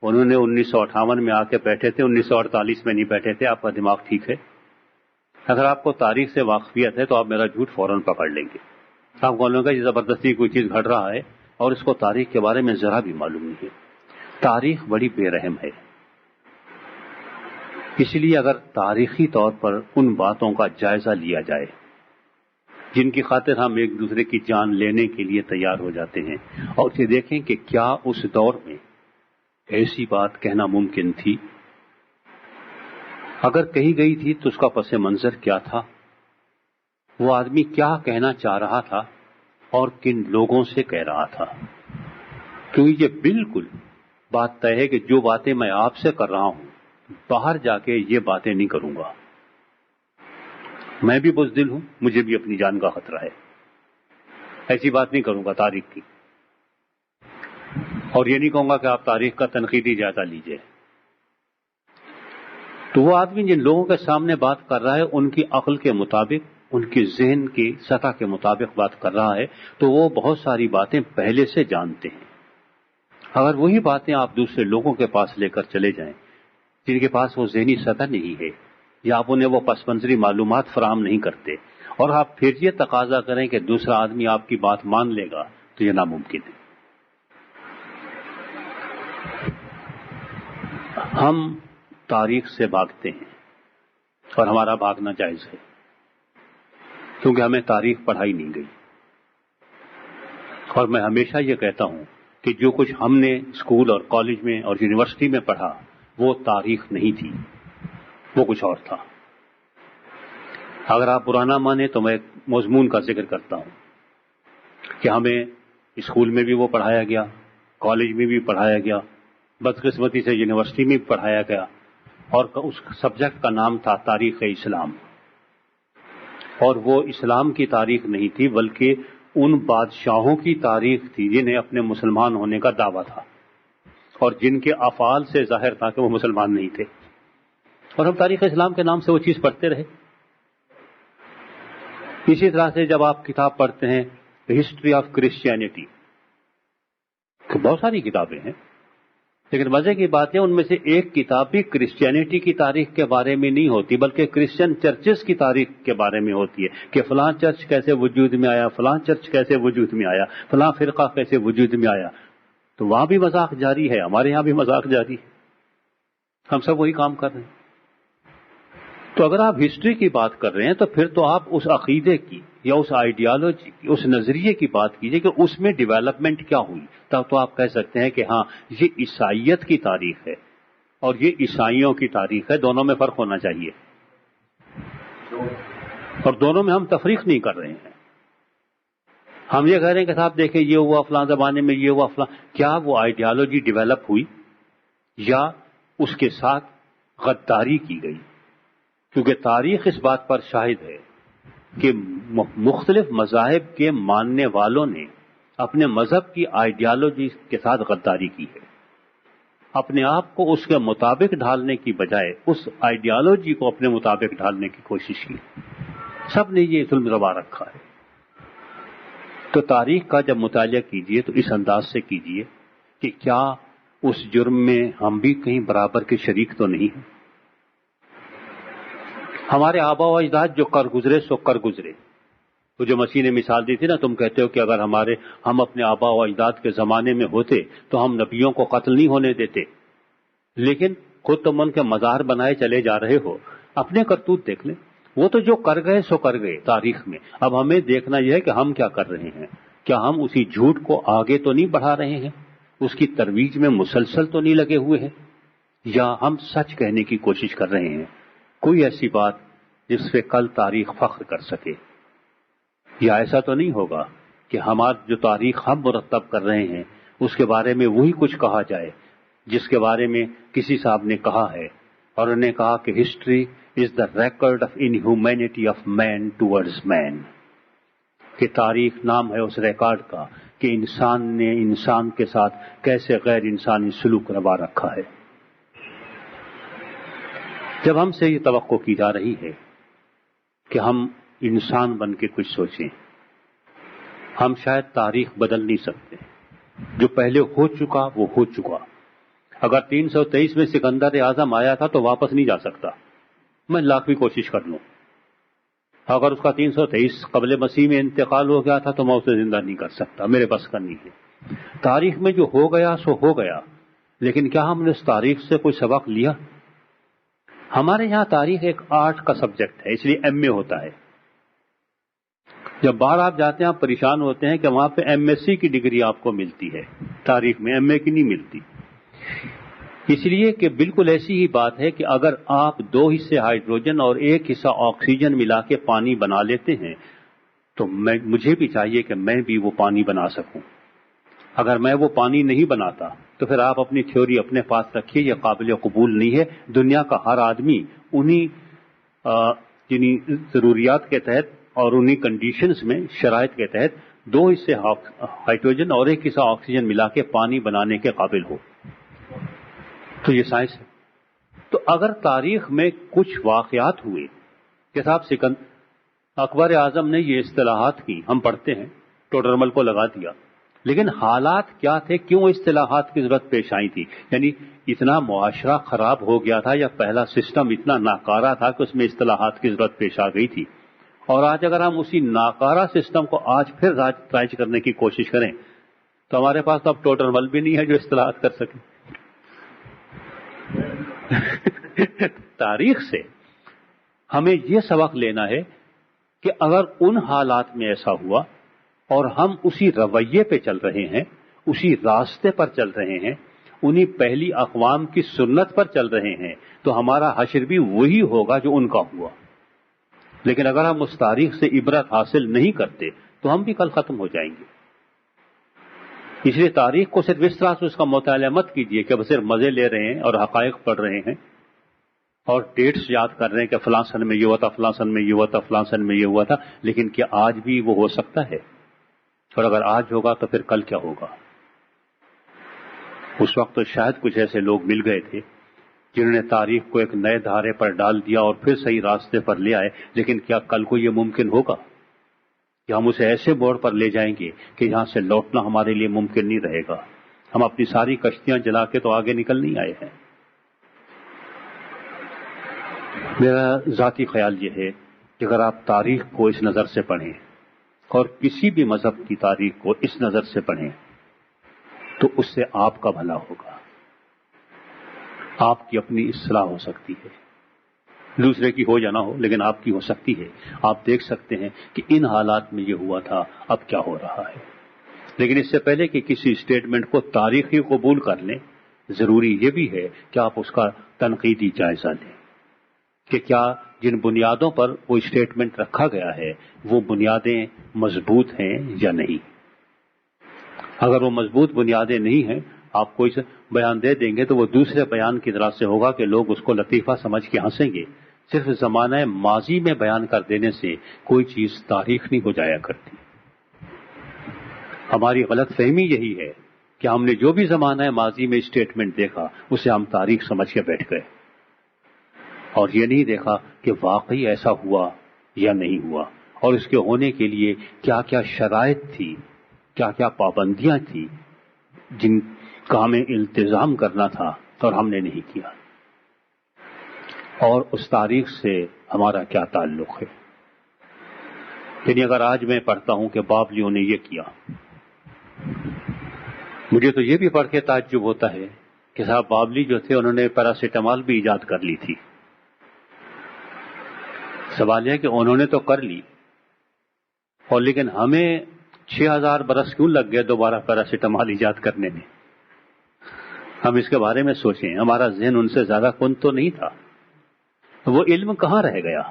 انہوں نے 1958 میں آ کے بیٹھے تھے، 1948 میں نہیں بیٹھے تھے، آپ کا دماغ ٹھیک ہے؟ اگر آپ کو تاریخ سے واقفیت ہے تو آپ میرا جھوٹ فوراً پکڑ لیں گے۔ آپ بولیں گے کہ زبردستی کوئی چیز گھڑ رہا ہے اور اس کو تاریخ کے بارے میں ذرا بھی معلوم نہیں ہے۔ تاریخ بڑی بے رحم ہے، اس لیے اگر تاریخی طور پر ان باتوں کا جائزہ لیا جائے جن کی خاطر ہم ایک دوسرے کی جان لینے کے لیے تیار ہو جاتے ہیں، اور اسے دیکھیں کہ کیا اس دور میں ایسی بات کہنا ممکن تھی، اگر کہی گئی تھی تو اس کا پس منظر کیا تھا، وہ آدمی کیا کہنا چاہ رہا تھا اور کن لوگوں سے کہہ رہا تھا۔ کیونکہ یہ بالکل بات طے ہے کہ جو باتیں میں آپ سے کر رہا ہوں باہر جا کے یہ باتیں نہیں کروں گا۔ میں بھی بزدل ہوں، مجھے بھی اپنی جان کا خطرہ ہے، ایسی بات نہیں کروں گا تاریخ کی، اور یہ نہیں کہوں گا کہ آپ تاریخ کا تنقیدی جائزہ لیجئے۔ تو وہ آدمی جن لوگوں کے سامنے بات کر رہا ہے ان کی عقل کے مطابق، ان کی ذہن کی سطح کے مطابق بات کر رہا ہے، تو وہ بہت ساری باتیں پہلے سے جانتے ہیں۔ اگر وہی باتیں آپ دوسرے لوگوں کے پاس لے کر چلے جائیں جن کے پاس وہ ذہنی سطح نہیں ہے یا آپ انہیں وہ پس منظری معلومات فراہم نہیں کرتے، اور آپ پھر یہ تقاضا کریں کہ دوسرا آدمی آپ کی بات مان لے گا، تو یہ ناممکن ہے۔ ہم تاریخ سے بھاگتے ہیں اور ہمارا بھاگنا جائز ہے، کیونکہ ہمیں تاریخ پڑھائی نہیں گئی، اور میں ہمیشہ یہ کہتا ہوں کہ جو کچھ ہم نے اسکول اور کالج میں اور یونیورسٹی میں پڑھا وہ تاریخ نہیں تھی، وہ کچھ اور تھا۔ اگر آپ پرانا مانیں تو میں ایک مضمون کا ذکر کرتا ہوں کہ ہمیں اسکول میں بھی وہ پڑھایا گیا، کالج میں بھی پڑھایا گیا، بدقسمتی سے یونیورسٹی میں بھی پڑھایا گیا، اور اس سبجیکٹ کا نام تھا تاریخ اسلام. اور وہ اسلام کی تاریخ نہیں تھی بلکہ ان بادشاہوں کی تاریخ تھی جنہیں اپنے مسلمان ہونے کا دعویٰ تھا اور جن کے افعال سے ظاہر تھا کہ وہ مسلمان نہیں تھے. اور ہم تاریخ اسلام کے نام سے وہ چیز پڑھتے رہے. اسی طرح سے جب آپ کتاب پڑھتے ہیں ہسٹری آف کرسچینٹی، بہت ساری کتابیں ہیں، لیکن مزے کی بات ہے ان میں سے ایک کتاب بھی کرسچینٹی کی تاریخ کے بارے میں نہیں ہوتی بلکہ کرسچن چرچز کی تاریخ کے بارے میں ہوتی ہے کہ فلاں چرچ کیسے وجود میں آیا، فلاں چرچ کیسے وجود میں آیا، فلاں فرقہ کیسے وجود میں آیا. تو وہاں بھی مذاق جاری ہے، ہمارے یہاں بھی مذاق جاری ہے، ہم سب وہی کام کر رہے ہیں. تو اگر آپ ہسٹری کی بات کر رہے ہیں تو پھر تو آپ اس عقیدے کی یا اس آئیڈیالوجی کی، اس نظریے کی بات کیجئے کہ اس میں ڈیولپمنٹ کیا ہوئی. تب تو آپ کہہ سکتے ہیں کہ ہاں یہ عیسائیت کی تاریخ ہے اور یہ عیسائیوں کی تاریخ ہے، دونوں میں فرق ہونا چاہیے. اور دونوں میں ہم تفریق نہیں کر رہے ہیں. ہم یہ کہہ رہے ہیں کہ صاحب دیکھیں یہ ہوا فلاں زمانے میں، یہ ہوا فلاں. کیا وہ آئیڈیالوجی ڈیولپ ہوئی یا اس کے ساتھ غداری کی گئی؟ کیونکہ تاریخ اس بات پر شاہد ہے کہ مختلف مذاہب کے ماننے والوں نے اپنے مذہب کی آئیڈیالوجی کے ساتھ غداری کی ہے. اپنے آپ کو اس کے مطابق ڈھالنے کی بجائے اس آئیڈیالوجی کو اپنے مطابق ڈھالنے کی کوشش کی. سب نے یہ ظلم روا رکھا ہے. تو تاریخ کا جب مطالعہ کیجئے تو اس انداز سے کیجئے کہ کیا اس جرم میں ہم بھی کہیں برابر کے شریک تو نہیں ہیں. ہمارے آبا و اجداد جو کر گزرے سو کر گزرے. تو جو مسیح نے مثال دی تھی نا، تم کہتے ہو کہ اگر ہم اپنے آبا و اجداد کے زمانے میں ہوتے تو ہم نبیوں کو قتل نہیں ہونے دیتے، لیکن خود تم ان کے مزار بنائے چلے جا رہے ہو. اپنے کرتوت دیکھ لیں. وہ تو جو کر گئے سو کر گئے تاریخ میں. اب ہمیں دیکھنا یہ ہے کہ ہم کیا کر رہے ہیں. کیا ہم اسی جھوٹ کو آگے تو نہیں بڑھا رہے ہیں، اس کی ترویج میں مسلسل تو نہیں لگے ہوئے ہیں، یا ہم سچ کہنے کی کوشش کر رہے ہیں. کوئی ایسی بات جس پہ کل تاریخ فخر کر سکے. یا ایسا تو نہیں ہوگا کہ ہماری جو تاریخ ہم مرتب کر رہے ہیں اس کے بارے میں وہی کچھ کہا جائے جس کے بارے میں کسی صاحب نے کہا ہے، اور انہوں نے کہا کہ history is the record of inhumanity of man towards man. کہ تاریخ نام ہے اس ریکارڈ کا کہ انسان نے انسان کے ساتھ کیسے غیر انسانی سلوک روا رکھا ہے. جب ہم سے یہ توقع کی جا رہی ہے کہ ہم انسان بن کے کچھ سوچیں، ہم شاید تاریخ بدل نہیں سکتے. جو پہلے ہو چکا وہ ہو چکا. اگر 323 میں سکندر اعظم آیا تھا تو واپس نہیں جا سکتا، میں لاکھ بھی کوشش کر لوں. اگر اس کا 323 قبل مسیح میں انتقال ہو گیا تھا تو میں اسے زندہ نہیں کر سکتا، میرے بس کا نہیں ہے. تاریخ میں جو ہو گیا سو ہو گیا، لیکن کیا ہم نے اس تاریخ سے کوئی سبق لیا؟ ہمارے یہاں تاریخ ایک آرٹ کا سبجیکٹ ہے، اس لیے ایم اے ہوتا ہے. جب باہر آپ جاتے ہیں آپ پریشان ہوتے ہیں کہ وہاں پہ ایم ایس سی کی ڈگری آپ کو ملتی ہے، تاریخ میں ایم اے کی نہیں ملتی. اس لیے کہ بالکل ایسی ہی بات ہے کہ اگر آپ 2 حصے ہائیڈروجن اور 1 حصہ آکسیجن ملا کے پانی بنا لیتے ہیں تو مجھے بھی چاہیے کہ میں بھی وہ پانی بنا سکوں. اگر میں وہ پانی نہیں بناتا تو پھر آپ اپنی تھیوری اپنے پاس رکھیے، یہ قابل قبول نہیں ہے. دنیا کا ہر آدمی انہی ضروریات کے تحت اور انہی کنڈیشنز میں، شرائط کے تحت 2 حصے ہائیڈروجن اور 1 حصہ آکسیجن ملا کے پانی بنانے کے قابل ہو. تو یہ سائنس ہے. تو اگر تاریخ میں کچھ واقعات ہوئے کہ صاحب اکبر اعظم نے یہ اصطلاحات کی، ہم پڑھتے ہیں ٹوڈرمل کو لگا دیا، لیکن حالات کیا تھے، کیوں اصطلاحات کی ضرورت پیش آئی تھی؟ یعنی اتنا معاشرہ خراب ہو گیا تھا یا پہلا سسٹم اتنا ناکارہ تھا کہ اس میں اصطلاحات کی ضرورت پیش آ گئی تھی؟ اور آج اگر ہم اسی ناکارہ سسٹم کو آج پھر رائج کرنے کی کوشش کریں تو ہمارے پاس تو اب ٹوڈرمل بھی نہیں ہے جو اصطلاحات کر سکے. تاریخ سے ہمیں یہ سبق لینا ہے کہ اگر ان حالات میں ایسا ہوا اور ہم اسی رویے پہ چل رہے ہیں، اسی راستے پر چل رہے ہیں، انہی پہلی اقوام کی سنت پر چل رہے ہیں، تو ہمارا حشر بھی وہی ہوگا جو ان کا ہوا. لیکن اگر ہم اس تاریخ سے عبرت حاصل نہیں کرتے تو ہم بھی کل ختم ہو جائیں گے. اس لیے تاریخ کو صرف اس طرح سے اس کا مطالعہ مت کیجیے کہ بس صرف مزے لے رہے ہیں اور حقائق پڑھ رہے ہیں. اور ڈیٹس یاد کر رہے ہیں کہ فلاں سن میں یہ ہوا تھا، فلاں سن میں یہ ہوا تھا، فلاں سن میں یہ ہوا تھا، لیکن کیا آج بھی وہ ہو سکتا ہے؟ اور اگر آج ہوگا تو پھر کل کیا ہوگا؟ اس وقت تو شاید کچھ ایسے لوگ مل گئے تھے جنہوں نے تاریخ کو ایک نئے دھارے پر ڈال دیا اور پھر صحیح راستے پر لے آئے، لیکن کیا کل کو یہ ممکن ہوگا کہ ہم اسے ایسے موڑ پر لے جائیں گے کہ یہاں سے لوٹنا ہمارے لیے ممکن نہیں رہے گا؟ ہم اپنی ساری کشتیاں جلا کے تو آگے نکل نہیں آئے ہیں۔ میرا ذاتی خیال یہ ہے کہ اگر آپ تاریخ کو اس نظر سے پڑھیں اور کسی بھی مذہب کی تاریخ کو اس نظر سے پڑھیں تو اس سے آپ کا بھلا ہوگا، آپ کی اپنی اصلاح ہو سکتی ہے، دوسرے کی ہو یا نہ ہو لیکن آپ کی ہو سکتی ہے۔ آپ دیکھ سکتے ہیں کہ ان حالات میں یہ ہوا تھا، اب کیا ہو رہا ہے۔ لیکن اس سے پہلے کہ کسی اسٹیٹمنٹ کو تاریخی قبول کر لیں، ضروری یہ بھی ہے کہ آپ اس کا تنقیدی جائزہ لیں کہ کیا جن بنیادوں پر وہ اسٹیٹمنٹ رکھا گیا ہے وہ بنیادیں مضبوط ہیں یا نہیں۔ اگر وہ مضبوط بنیادیں نہیں ہیں، آپ کوئی بیان دے دیں گے تو وہ دوسرے بیان کی طرح سے ہوگا کہ لوگ اس کو لطیفہ سمجھ کے ہنسیں گے۔ صرف زمانہ ماضی میں بیان کر دینے سے کوئی چیز تاریخ نہیں ہو جایا کرتی۔ ہماری غلط فہمی یہی ہے کہ ہم نے جو بھی زمانہ ماضی میں اسٹیٹمنٹ دیکھا اسے ہم تاریخ سمجھ کے بیٹھ گئے اور یہ نہیں دیکھا کہ واقعی ایسا ہوا یا نہیں ہوا، اور اس کے ہونے کے لیے کیا کیا شرائط تھی، کیا کیا پابندیاں تھیں جن کا ہمیں التزام کرنا تھا اور ہم نے نہیں کیا، اور اس تاریخ سے ہمارا کیا تعلق ہے۔ یعنی اگر آج میں پڑھتا ہوں کہ بابلیوں نے یہ کیا، مجھے تو یہ بھی پڑھ کے تعجب ہوتا ہے کہ صاحب بابلی جو تھے انہوں نے پیراسیٹامال بھی ایجاد کر لی تھی۔ سوال یہ ہے کہ انہوں نے تو کر لی، اور لیکن ہمیں 6000 برس کیوں لگ گئے دوبارہ پیراسیٹامال ایجاد کرنے میں؟ ہم اس کے بارے میں سوچیں، ہمارا ذہن ان سے زیادہ کن تو نہیں تھا۔ وہ علم کہاں رہ گیا؟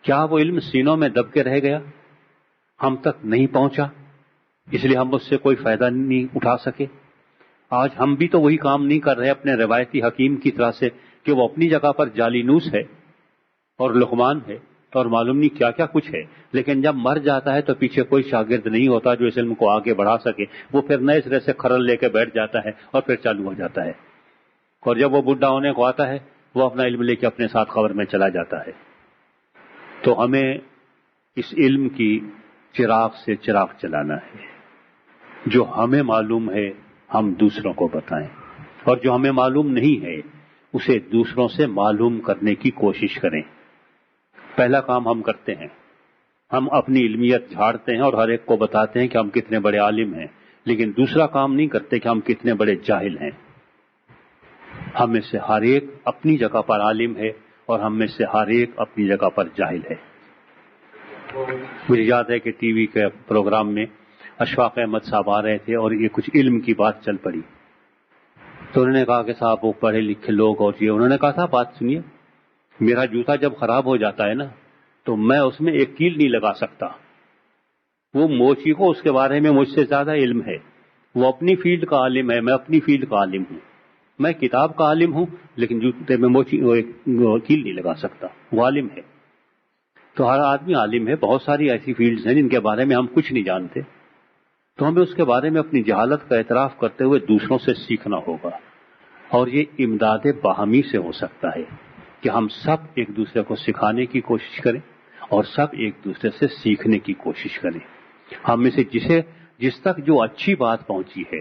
کیا وہ علم سینوں میں دب کے رہ گیا، ہم تک نہیں پہنچا، اس لیے ہم اس سے کوئی فائدہ نہیں اٹھا سکے؟ آج ہم بھی تو وہی کام نہیں کر رہے اپنے روایتی حکیم کی طرح سے کہ وہ اپنی جگہ پر جالینوس ہے اور لقمان ہے اور معلوم نہیں کیا کیا کچھ ہے، لیکن جب مر جاتا ہے تو پیچھے کوئی شاگرد نہیں ہوتا جو اس علم کو آگے بڑھا سکے۔ وہ پھر نئے سرے سے کھرل لے کے بیٹھ جاتا ہے اور پھر چالو ہو جاتا ہے، اور جب وہ بڈھا ہونے کو آتا ہے وہ اپنا علم لے کے اپنے ساتھ قبر میں چلا جاتا ہے۔ تو ہمیں اس علم کی چراغ سے چراغ چلانا ہے، جو ہمیں معلوم ہے ہم دوسروں کو بتائیں، اور جو ہمیں معلوم نہیں ہے اسے دوسروں سے معلوم کرنے کی کوشش کریں۔ پہلا کام ہم کرتے ہیں، ہم اپنی علمیت جھاڑتے ہیں اور ہر ایک کو بتاتے ہیں کہ ہم کتنے بڑے عالم ہیں، لیکن دوسرا کام نہیں کرتے کہ ہم کتنے بڑے جاہل ہیں۔ ہم میں سے ہر ایک اپنی جگہ پر عالم ہے اور ہم میں سے ہر ایک اپنی جگہ پر جاہل ہے۔ مجھے یاد ہے کہ ٹی وی کے پروگرام میں اشفاق احمد صاحب آ رہے تھے اور یہ کچھ علم کی بات چل پڑی، تو انہوں نے کہا کہ صاحب وہ پڑھے لکھے لوگ، اور یہ انہوں نے کہا تھا بات سنیے، میرا جوتا جب خراب ہو جاتا ہے نا تو میں اس میں ایک کیل نہیں لگا سکتا۔ وہ موچی کو اس کے بارے میں مجھ سے زیادہ علم ہے، وہ اپنی فیلڈ کا عالم ہے، میں اپنی فیلڈ کا عالم ہوں، میں کتاب کا عالم ہوں لیکن جوتے میں موچی کیل نہیں لگا سکتا، وہ عالم ہے۔ تو ہر آدمی عالم ہے، بہت ساری ایسی فیلڈز ہیں جن کے بارے میں ہم کچھ نہیں جانتے، تو ہمیں اس کے بارے میں اپنی جہالت کا اعتراف کرتے ہوئے دوسروں سے سیکھنا ہوگا، اور یہ امداد باہمی سے ہو سکتا ہے کہ ہم سب ایک دوسرے کو سکھانے کی کوشش کریں اور سب ایک دوسرے سے سیکھنے کی کوشش کریں۔ ہم میں سے جس تک جو اچھی بات پہنچی ہے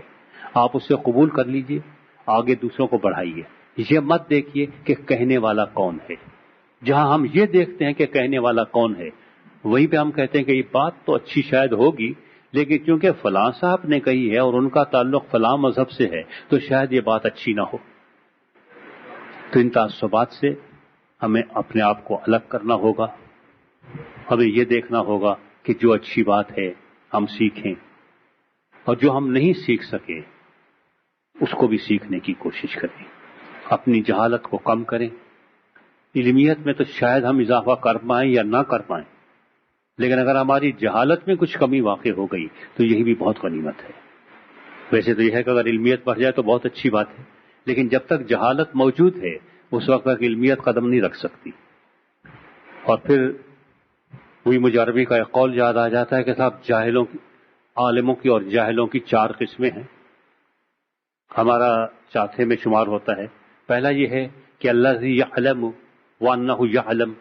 آپ اسے قبول کر لیجئے، آگے دوسروں کو بڑھائیے۔ یہ مت دیکھیے کہ کہنے والا کون ہے، جہاں ہم یہ دیکھتے ہیں کہ کہنے والا کون ہے وہیں پہ ہم کہتے ہیں کہ یہ بات تو اچھی شاید ہوگی، لیکن کیونکہ فلاں صاحب نے کہی ہے اور ان کا تعلق فلاں مذہب سے ہے تو شاید یہ بات اچھی نہ ہو۔ تو ان تعصبات سے ہمیں اپنے آپ کو الگ کرنا ہوگا، ہمیں یہ دیکھنا ہوگا کہ جو اچھی بات ہے ہم سیکھیں، اور جو ہم نہیں سیکھ سکے اس کو بھی سیکھنے کی کوشش کریں، اپنی جہالت کو کم کریں۔ علمیت میں تو شاید ہم اضافہ کر پائیں یا نہ کر پائیں، لیکن اگر ہماری جہالت میں کچھ کمی واقع ہو گئی تو یہی بھی بہت غنیمت ہے۔ ویسے تو یہ ہے کہ اگر علمیت بڑھ جائے تو بہت اچھی بات ہے، لیکن جب تک جہالت موجود ہے اس وقت تک علمیت قدم نہیں رکھ سکتی. اور پھر وہی مجھے عربی کا ایک قول یاد آ جاتا ہے کہ صاحب جاہلوں کی، عالموں کی اور جاہلوں کی 4 قسمیں ہیں. ہمارا چوتھے میں شمار ہوتا ہے. پہلا یہ ہے کہ الذی یعلم وانہ یعلم،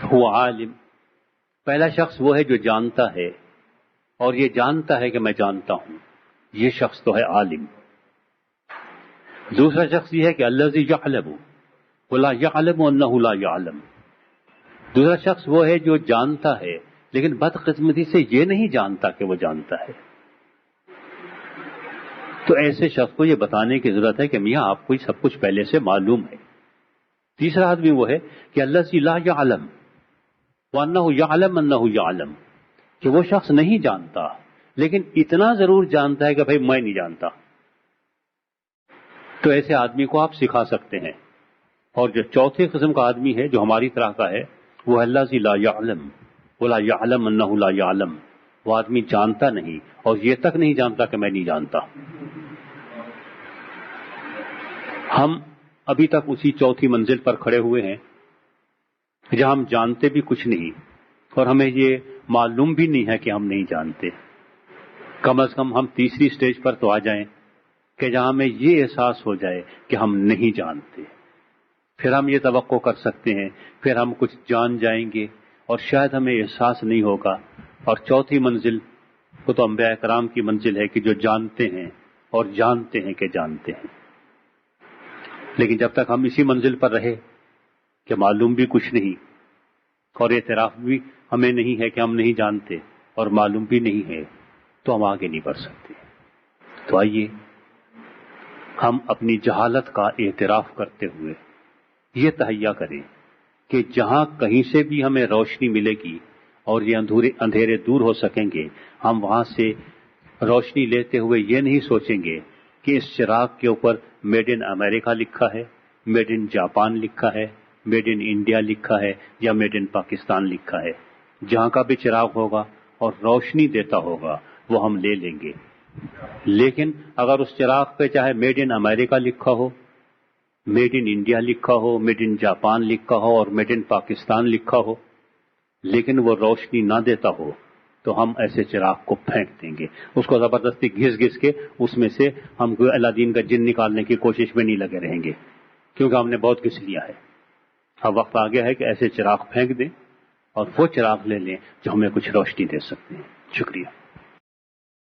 هو عالم. پہلا شخص وہ ہے جو جانتا ہے اور یہ جانتا ہے کہ میں جانتا ہوں، یہ شخص تو ہے عالم. دوسرا شخص یہ ہے کہ الذی یعلم ولا یعلم انہ لا یعلم. دوسرا شخص وہ ہے جو جانتا ہے لیکن بدقسمتی سے یہ نہیں جانتا کہ وہ جانتا ہے. تو ایسے شخص کو یہ بتانے کی ضرورت ہے کہ میاں آپ کو سب کچھ پہلے سے معلوم ہے. تیسرا آدمی وہ ہے کہ الذی لا یعلم وانہ یعلم انہ یعلم، کہ وہ شخص نہیں جانتا لیکن اتنا ضرور جانتا ہے کہ بھائی میں نہیں جانتا. تو ایسے آدمی کو آپ سکھا سکتے ہیں. اور جو چوتھے قسم کا آدمی ہے جو ہماری طرح کا ہے وہ الذی لا یعلم ولا یعلم انہ لا یعلم. وہ آدمی جانتا نہیں اور یہ تک نہیں جانتا کہ میں نہیں جانتا. ہم ابھی تک اسی چوتھی منزل پر کھڑے ہوئے ہیں جہاں ہم جانتے بھی کچھ نہیں اور ہمیں یہ معلوم بھی نہیں ہے کہ ہم نہیں جانتے. کم از کم ہم تیسری سٹیج پر تو آ جائیں کہ جہاں ہمیں یہ احساس ہو جائے کہ ہم نہیں جانتے. پھر ہم یہ توقع کر سکتے ہیں، پھر ہم کچھ جان جائیں گے اور شاید ہمیں احساس نہیں ہوگا. اور چوتھی منزل وہ تو انبیاء کرام کی منزل ہے کہ جو جانتے ہیں اور جانتے ہیں کہ جانتے ہیں. لیکن جب تک ہم اسی منزل پر رہے کہ معلوم بھی کچھ نہیں اور اعتراف بھی ہمیں نہیں ہے کہ ہم نہیں جانتے اور معلوم بھی نہیں ہے، تو ہم آگے نہیں بڑھ سکتے. تو آئیے ہم اپنی جہالت کا اعتراف کرتے ہوئے یہ تہیہ کریں کہ جہاں کہیں سے بھی ہمیں روشنی ملے گی اور یہ اندھیرے دور ہو سکیں گے، ہم وہاں سے روشنی لیتے ہوئے یہ نہیں سوچیں گے کہ اس چراغ کے اوپر میڈ ان امریکہ لکھا ہے، میڈ ان جاپان لکھا ہے، میڈ ان انڈیا لکھا ہے یا میڈ ان پاکستان لکھا ہے. جہاں کا بھی چراغ ہوگا اور روشنی دیتا ہوگا وہ ہم لے لیں گے. لیکن اگر اس چراغ پہ چاہے میڈ ان امریکہ لکھا ہو، میڈ ان انڈیا لکھا ہو، میڈ ان جاپان لکھا ہو اور میڈ ان پاکستان لکھا ہو، لیکن وہ روشنی نہ دیتا ہو، تو ہم ایسے چراغ کو پھینک دیں گے. اس کو زبردستی گھس گھس کے اس میں سے ہم الادین کا جن نکالنے کی کوشش میں نہیں لگے رہیں گے، کیونکہ ہم نے بہت گھس لیا ہے. اب وقت آ گیا ہے کہ ایسے چراغ پھینک دیں اور وہ چراغ لے لیں جو ہمیں کچھ روشنی دے سکتے ہیں. شکریہ.